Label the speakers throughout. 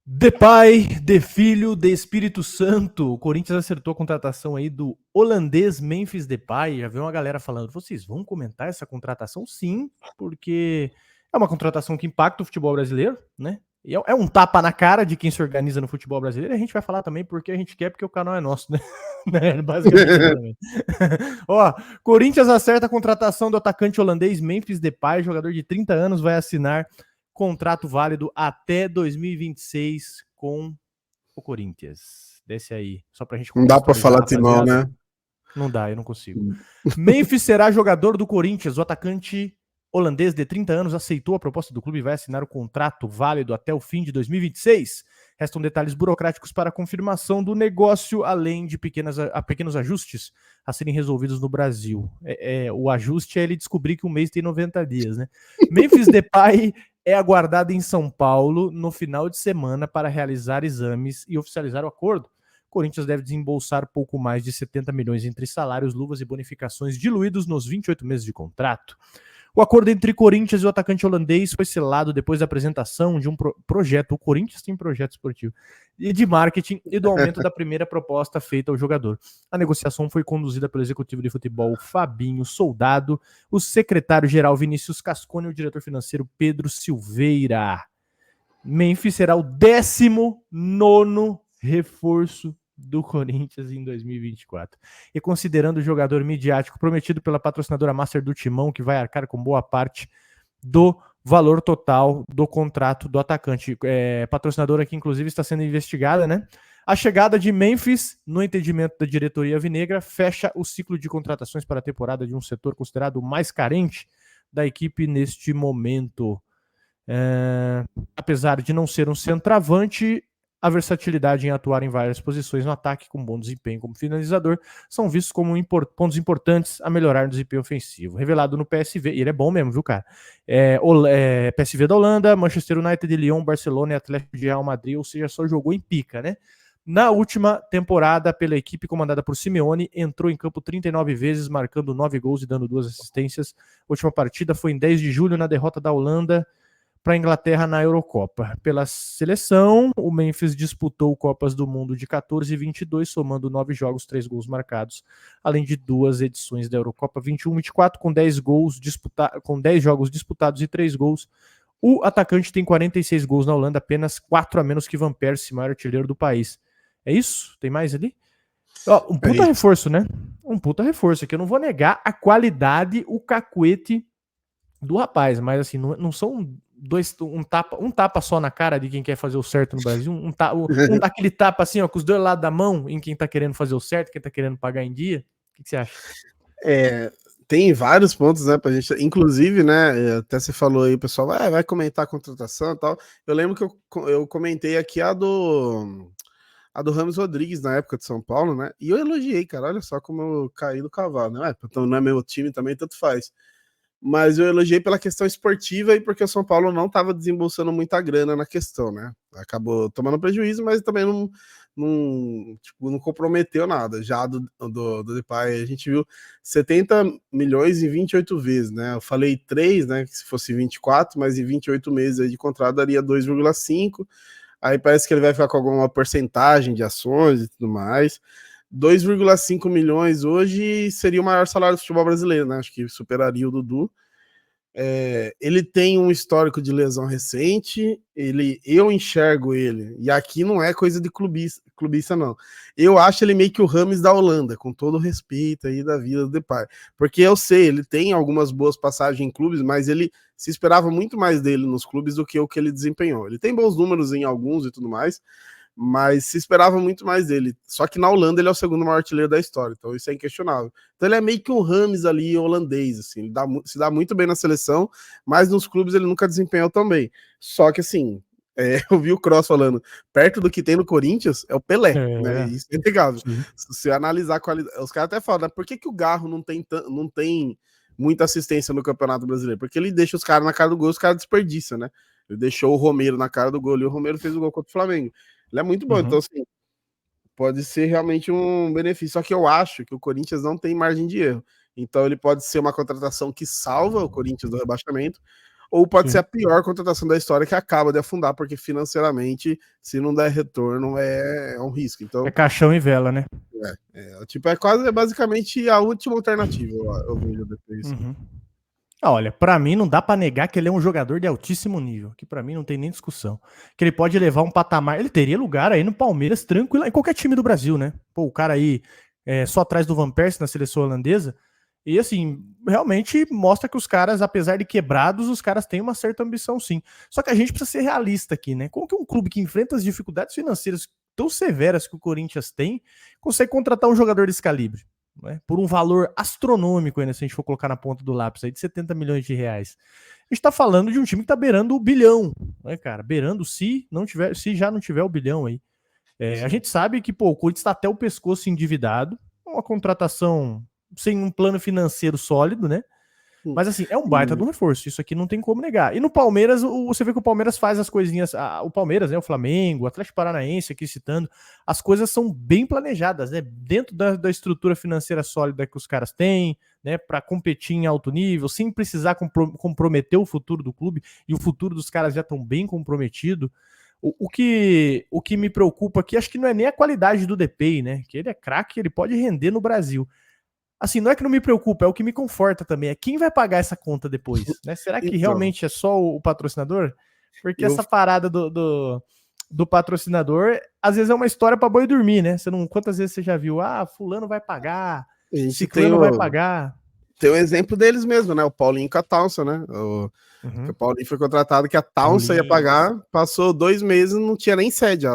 Speaker 1: De Pai, de Filho, de Espírito Santo. O Corinthians acertou a contratação aí do holandês Memphis Depay. Já viu uma galera falando, vocês vão comentar essa contratação? Sim, porque é uma contratação que impacta o futebol brasileiro, né? E é um tapa na cara de quem se organiza no futebol brasileiro. E a gente vai falar também porque a gente quer, porque o canal é nosso, né? Basicamente, exatamente. Ó, Corinthians acerta a contratação do atacante holandês Memphis Depay, jogador de 30 anos, vai assinar contrato válido até 2026 com o Corinthians. Desce aí, só pra gente
Speaker 2: Não dá pra
Speaker 1: contextualizar,
Speaker 2: falar timão,
Speaker 1: rapaziada.
Speaker 2: né?
Speaker 1: Não dá, eu não consigo. Memphis será jogador do Corinthians. O atacante holandês de 30 anos aceitou a proposta do clube e vai assinar o contrato válido até o fim de 2026. Restam detalhes burocráticos para a confirmação do negócio, além de pequenos ajustes a serem resolvidos no Brasil. O ajuste é ele descobrir que um mês tem 90 dias, né? Memphis Depay é aguardado em São Paulo no final de semana para realizar exames e oficializar o acordo. Corinthians deve desembolsar pouco mais de 70 milhões entre salários, luvas e bonificações diluídos nos 28 meses de contrato. O acordo entre Corinthians e o atacante holandês foi selado depois da apresentação de um projeto. O Corinthians tem projeto esportivo e de marketing e do aumento da primeira proposta feita ao jogador. A negociação foi conduzida pelo executivo de futebol Fabinho Soldado, o secretário-geral Vinícius Cascone e o diretor financeiro Pedro Silveira. Memphis será o 19º reforço do Corinthians em 2024. E considerando o jogador midiático prometido pela patrocinadora Master do Timão, que vai arcar com boa parte do valor total do contrato do atacante. Patrocinadora que inclusive está sendo investigada, né? A chegada de Memphis, no entendimento da diretoria vinegra, fecha o ciclo de contratações para a temporada de um setor considerado o mais carente da equipe neste momento. Apesar de não ser um centroavante, a versatilidade em atuar em várias posições no ataque com bom desempenho como finalizador são vistos como pontos importantes a melhorar no desempenho ofensivo. Revelado no PSV, e ele é bom mesmo, viu, cara? PSV da Holanda, Manchester United, Lyon, Barcelona e Atlético de Real Madrid, ou seja, só jogou em pica, né? Na última temporada, pela equipe comandada por Simeone, entrou em campo 39 vezes, marcando 9 gols e dando 2 assistências. A última partida foi em 10 de julho, na derrota da Holanda para a Inglaterra na Eurocopa. Pela seleção, o Memphis disputou Copas do Mundo de 14 e 22, somando 9 jogos, 3 gols marcados, além de 2 edições da Eurocopa 21-24, com 10 jogos disputados e 3 gols. O atacante tem 46 gols na Holanda, apenas 4 a menos que Van Persie, maior artilheiro do país. É isso? Tem mais ali? Um puta reforço, né? Um puta reforço, que eu não vou negar a qualidade, o cacuete do rapaz, mas assim, não são um tapa só na cara de quem quer fazer o certo no Brasil, daquele tapa assim, ó, com os dois lados da mão em quem tá querendo fazer o certo, quem tá querendo pagar em dia. O que você acha?
Speaker 2: Tem vários pontos, né, pra gente, inclusive, né, até você falou aí, o pessoal vai comentar a contratação e tal. Eu lembro que eu comentei aqui a do Ramos Rodrigues na época de São Paulo, né, e eu elogiei, cara, olha só como eu caí do cavalo, né, então não é meu time também, tanto faz. Mas eu elogiei pela questão esportiva e porque o São Paulo não estava desembolsando muita grana na questão, né? Acabou tomando prejuízo, mas também não comprometeu nada. Já do Depay, a gente viu 70 milhões em 28 vezes, né? Eu falei 3, né? Que se fosse 24, mas em 28 meses aí de contrato daria 2,5. Aí parece que ele vai ficar com alguma porcentagem de ações e tudo mais. 2,5 milhões hoje seria o maior salário do futebol brasileiro, né? Acho que superaria o Dudu. Ele tem um histórico de lesão recente, eu enxergo ele, e aqui não é coisa de clubista não. Eu acho ele meio que o Rames da Holanda, com todo o respeito aí da vida do Depay. Porque eu sei, ele tem algumas boas passagens em clubes, mas ele se esperava muito mais dele nos clubes do que o que ele desempenhou. Ele tem bons números em alguns e tudo mais, mas se esperava muito mais dele. Só que na Holanda ele é o segundo maior artilheiro da história, então isso é inquestionável. Então ele é meio que um Rames ali holandês, assim, ele se dá muito bem na seleção, mas nos clubes ele nunca desempenhou tão bem. Só que assim, eu vi o Kroos falando, perto do que tem no Corinthians é o Pelé, né? Isso é inegável. Se você analisar a qualidade, os caras até falam, né? Por que o Garro não tem muita assistência no Campeonato Brasileiro? Porque ele deixa os caras na cara do gol, os caras desperdiçam, né? Ele deixou o Romero na cara do gol e o Romero fez o gol contra o Flamengo. Ele é muito bom, então assim, pode ser realmente um benefício. Só que eu acho que o Corinthians não tem margem de erro. Então ele pode ser uma contratação que salva o Corinthians do rebaixamento, ou pode
Speaker 1: Sim.
Speaker 2: ser a pior contratação da história que acaba de afundar, porque financeiramente, se não der retorno, é um risco. Então,
Speaker 1: É caixão e vela, né?
Speaker 2: tipo, é basicamente a última alternativa, eu vejo depois.
Speaker 1: Uhum. Olha, pra mim não dá pra negar que ele é um jogador de altíssimo nível, que pra mim não tem nem discussão. Que ele pode levar um patamar, ele teria lugar aí no Palmeiras tranquilo, em qualquer time do Brasil, né? Pô, o cara aí só atrás do Van Persie na seleção holandesa, e assim, realmente mostra que os caras, apesar de quebrados, os caras têm uma certa ambição sim. Só que a gente precisa ser realista aqui, né? Como que um clube que enfrenta as dificuldades financeiras tão severas que o Corinthians tem, consegue contratar um jogador desse calibre? Né, por um valor astronômico, ainda, se a gente for colocar na ponta do lápis, aí, de 70 milhões de reais. A gente tá falando de um time que tá beirando o bilhão, né, cara? Beirando se já não tiver o bilhão aí. A gente sabe que, pô, o Corinthians tá até o pescoço endividado, uma contratação sem um plano financeiro sólido, né? Mas assim, é um baita de um reforço, isso aqui não tem como negar. E no Palmeiras, você vê que o Palmeiras faz as coisinhas, o Palmeiras, né, o Flamengo, o Atlético Paranaense aqui citando, as coisas são bem planejadas, né, dentro da estrutura financeira sólida que os caras têm, né, para competir em alto nível, sem precisar comprometer o futuro do clube, e o futuro dos caras já estão bem comprometido. O que me preocupa aqui, acho que não é nem a qualidade do DPI, né, que ele é craque, ele pode render no Brasil. Assim, não é que não me preocupa, é o que me conforta também. É quem vai pagar essa conta depois, né? Será que
Speaker 2: Então,
Speaker 1: realmente é só o patrocinador? Porque essa parada do patrocinador, às vezes é uma história para boi dormir, né? Quantas vezes você já viu? Ah, fulano vai pagar,
Speaker 2: a gente
Speaker 1: ciclano vai pagar.
Speaker 2: Tem um exemplo deles mesmo, né? O Paulinho com a Taunsa, né? O Paulinho foi contratado que a Taunsa ia pagar, passou 2 meses, não tinha nem sede.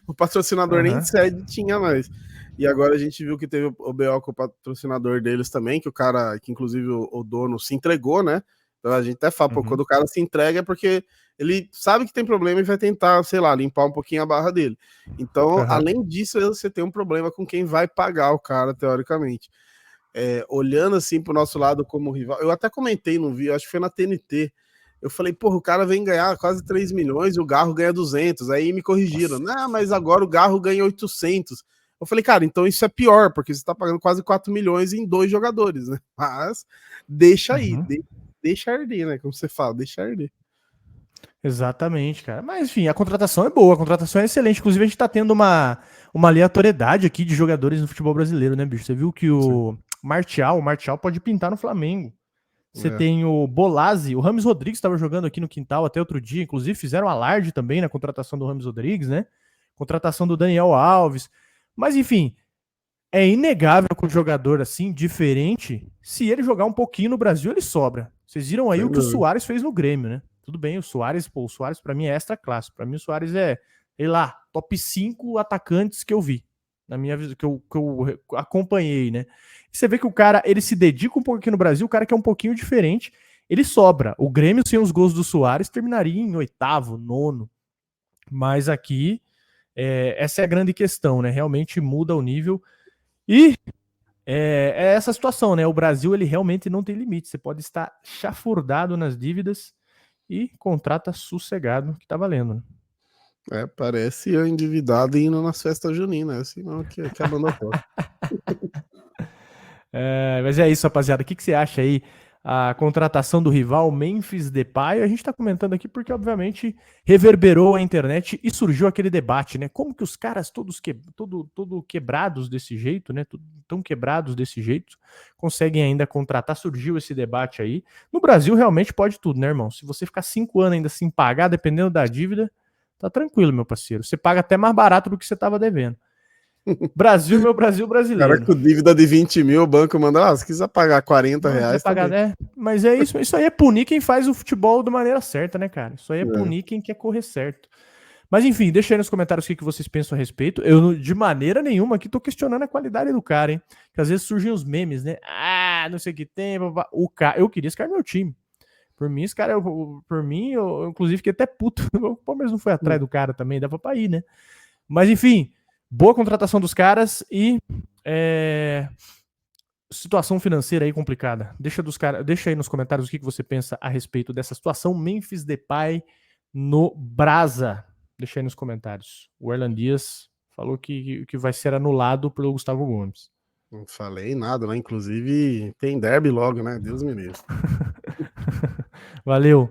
Speaker 2: O patrocinador nem sede tinha mais. E agora a gente viu que teve o BO com o patrocinador deles também, que o cara, que inclusive o dono se entregou, né? Então a gente até fala, pô, quando o cara se entrega é porque ele sabe que tem problema e vai tentar, sei lá, limpar um pouquinho a barra dele. Então, além disso, você tem um problema com quem vai pagar o cara, teoricamente. Olhando assim pro nosso lado como rival, eu até comentei no vídeo, acho que foi na TNT, eu falei, porra, o cara vem ganhar quase 3 milhões e o Garro ganha 200, aí me corrigiram, não, mas agora o Garro ganha 800. Eu falei, cara, então isso é pior, porque você tá pagando quase 4 milhões em 2 jogadores, né? Mas deixa aí, deixa arder, né? Como você fala, deixa arder.
Speaker 1: Exatamente, cara. Mas, enfim, a contratação é boa, a contratação é excelente. Inclusive, a gente tá tendo uma aleatoriedade aqui de jogadores no futebol brasileiro, né, bicho? Você viu que o Martial pode pintar no Flamengo. Você tem o Bolazzi, o Rames Rodrigues estava jogando aqui no quintal até outro dia, inclusive fizeram alarde também na contratação do Rames Rodrigues, né? Contratação do Daniel Alves. Mas, enfim, é inegável que um jogador assim, diferente, se ele jogar um pouquinho no Brasil, ele sobra. Vocês viram aí o que o Suárez fez no Grêmio, né? Tudo bem, o Suárez pra mim é extra classe. Pra mim o Suárez é, sei lá, top 5 atacantes que eu vi. Na minha visão, que eu acompanhei, né? E você vê que o cara, ele se dedica um pouco aqui no Brasil, o cara que é um pouquinho diferente, ele sobra. O Grêmio, sem os gols do Suárez, terminaria em 8º, 9º. Mas aqui, essa é a grande questão, né? Realmente muda o nível. E é essa situação, né? O Brasil, ele realmente não tem limite. Você pode estar chafurdado nas dívidas e contrata sossegado, que tá valendo.
Speaker 2: Né? Parece eu endividado indo nas festas juninas, assim, não, que a banda toca.
Speaker 1: Mas é isso, rapaziada. O que você acha aí? A contratação do rival Memphis Depay, a gente tá comentando aqui porque, obviamente, reverberou a internet e surgiu aquele debate, né? Como que os caras todos todo quebrados desse jeito, né? Tão quebrados desse jeito, conseguem ainda contratar? Surgiu esse debate aí. No Brasil, realmente pode tudo, né, irmão? Se você ficar 5 anos ainda sem pagar, dependendo da dívida, tá tranquilo, meu parceiro. Você paga até mais barato do que você tava devendo. Brasil, meu Brasil brasileiro.
Speaker 2: Cara, com dívida de 20 mil, o banco manda, se quiser pagar 40 reais,
Speaker 1: pagar, né? Mas é isso. Isso aí é punir quem faz o futebol da maneira certa, né, cara? Isso aí é punir quem quer correr certo. Mas enfim, deixa aí nos comentários o que vocês pensam a respeito. Eu, de maneira nenhuma, aqui tô questionando a qualidade do cara, hein? Porque às vezes surgem os memes, né? Ah, não sei o que tem. Eu queria esse cara no meu time. Por mim, esse cara, eu inclusive fiquei até puto. O Palmeiras não foi atrás do cara também, dava pra ir, né? Mas enfim, boa contratação dos caras e situação financeira aí complicada. Deixa aí nos comentários o que você pensa a respeito dessa situação. Memphis Depay no Brasa. Deixa aí nos comentários. O Erlan Dias falou que vai ser anulado pelo Gustavo Gomes.
Speaker 2: Não falei nada, né? Inclusive tem derby logo, né? Deus me livre.
Speaker 1: Valeu.